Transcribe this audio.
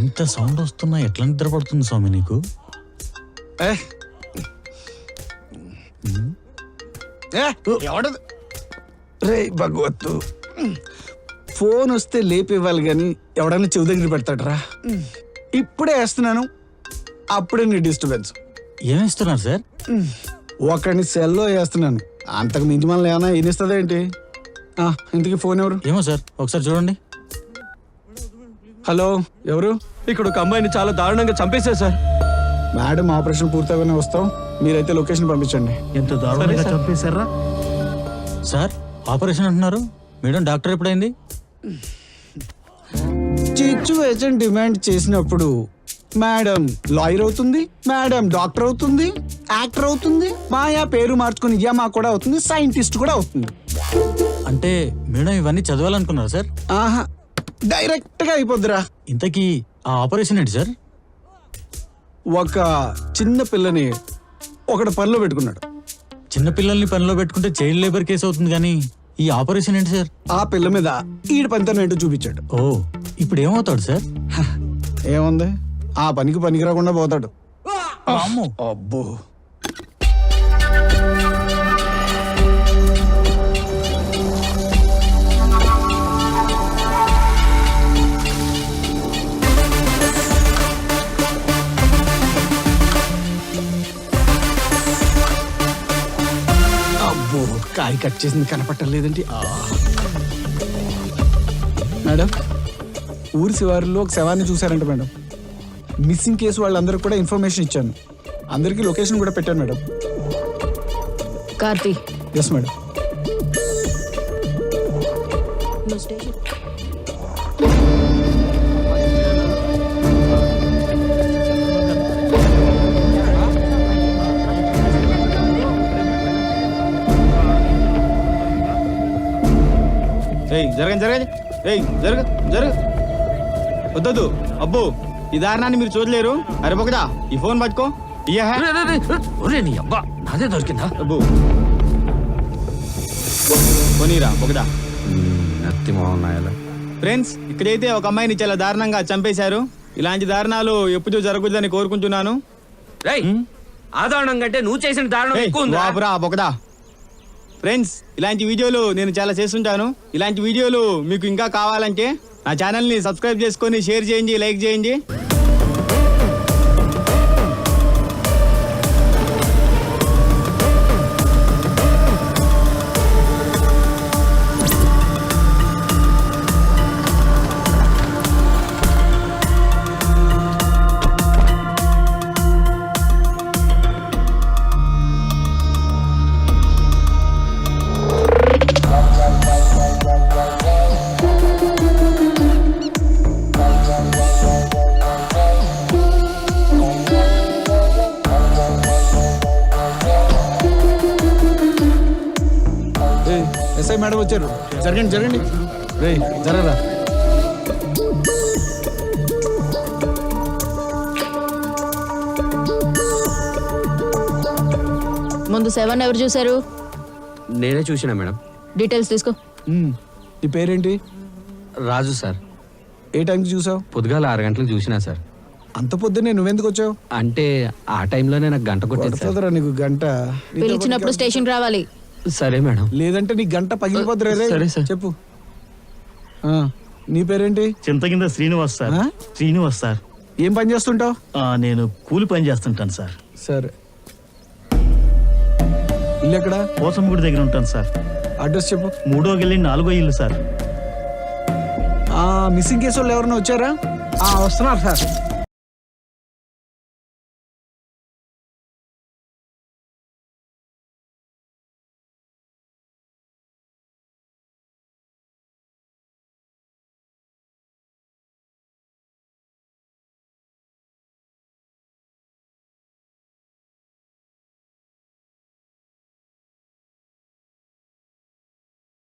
ఇంత సౌండ్ వస్తున్నా ఎట్లా నిద్ర పడుతుంది స్వామి నీకు? ఎవడదు రే భగవత్తు, ఫోన్ వస్తే లేపివ్వాలి కానీ ఎవడన్నా చెవి దగ్గర పెడతాడరా. ఇప్పుడే వేస్తున్నాను, అప్పుడే నీ డిస్టర్బెన్స్. ఏమిస్తున్నారు సార్? ఒకడిని సెల్లో వేస్తున్నాను, అంతకు మించి మనల్ని ఏమైనా ఏనిస్తుందా ఏంటి? ఇంతకీ ఫోన్ ఎవరు? ఏమో సార్, ఒకసారి చూడండి. హలో, ఎవరు? ఇక్కడ ఒక అమ్మాయిని చాలా దారుణంగా చంపేశారు సార్. మేడం ఆపరేషన్ పూర్తవగానే వస్తాం, మీరైతే లొకేషన్ పంపించండి. ఎంత దారుణంగా చంపేశారా సార్? ఆపరేషన్ అంటున్నారు మేడం, డాక్టర్ ఎప్పుడైంది? సిచ్యువేషన్ డిమాండ్ చేసినప్పుడు మేడం లాయర్ అవుతుంది, మేడం డాక్టర్ అవుతుంది, యాక్టర్ అవుతుంది, మాయా పేరు మార్చుకుని యమా కూడా అవుతుంది, సైంటిస్ట్ కూడా అవుతుంది. అంటే మేడం ఇవన్నీ చదవాలనుకున్నారు సార్? ఆహా, డైరెక్ట్ గా అయిపోద్దిరా. ఇంతకీ ఆ ఆపరేషన్ ఏంటి సార్? ఒక చిన్న పిల్లని ఒకటి పనిలో పెట్టుకున్నాడు. చిన్న పిల్లల్ని పనిలో పెట్టుకుంటే చైల్డ్ లేబర్ కేసు అవుతుంది, కానీ ఈ ఆపరేషన్ ఏంటి సార్? ఆ పిల్ల మీద ఈడి పనితనం ఏంటో చూపించాడు. ఓ, ఇప్పుడు ఏమవుతాడు సార్? ఏముంది, ఆ పనికి పనికి రాకుండా పోతాడు. అమ్మో. అబ్బో, అబ్బో, కాయ కట్ చేసింది కనపట్టలేదండి. మేడం, ఊరి శివారులో ఒక శవాన్ని చూశారంట మేడం. మిస్సింగ్ కేసు వాళ్ళందరూ కూడా ఇన్ఫర్మేషన్ ఇచ్చాను, అందరికీ లొకేషన్ కూడా పెట్టాను మేడం. కార్తీ. Yes madam. జరగండి జరగండి, జరగ వద్దొద్దు. అబ్బో, ఈ దారుణాన్ని మీరు చూడలేరు. అరే పొగదా, ఈ ఫోన్ పట్టుకో. నాదే దొరికిందా? అబ్బో, పోనీరా పొగదా. ఫ్రెండ్స్, ఇక్కడైతే ఒక అమ్మాయిని చాలా దారుణంగా చంపేశారు. ఇలాంటి దారుణాలు ఎప్పుడు జరగకూడదని కోరుకుంటున్నాను. ఆ దారుణం కంటే నువ్వు చేసిన దారుణం ఎక్కువ ఉందా? బాబురా పొగదా. ఫ్రెండ్స్, ఇలాంటి వీడియోలు నేను చాలా చేస్తుంటాను. ఇలాంటి వీడియోలు మీకు ఇంకా కావాలంటే నా ఛానల్ని సబ్స్క్రైబ్ చేసుకొని షేర్ చేయండి, లైక్ చేయండి. ఎస్ఐ మేడం వచ్చారు, జరగండి జరగండి. రే జరగరా. ముందు 7 ఎవరు చూశారు? నేనే చూసినా మేడం. డీటెయిల్స్ తీసుకో. నీ పేరేంటి? రాజు సార్. ఏ టైంకి చూసావు? పొద్దుగాల 6 గంటలకు చూసినా సార్. అంత పొద్దున్నే నువ్వెందుకు వచ్చావు? అంటే ఆ టైంలోనే నాకు గంట కొట్టేది. నీకు గంట పిలిచినప్పుడు స్టేషన్ రావాలి. సరే మేడం. లేదంటే నీ గంట పగిలిపోద్దురా. సరే సార్. చెప్పు. నీ పేరేంటి? చింతకింద శ్రీనివాస్ సార్. శ్రీనివాస్ సార్. ఏం పని చేస్తుంటావు? నేను కూలి పని చేస్తుంటాను సార్. సరే, ఇల్లు ఎక్కడ? పోసంగుడి దగ్గర ఉంటాను సార్. అడ్రస్ చెప్పు. 3వ గల్లీ 4వ ఇల్లు సార్. మిస్సింగ్ కేసు వాళ్ళు ఎవరైనా వచ్చారా? వస్తున్నారు సార్.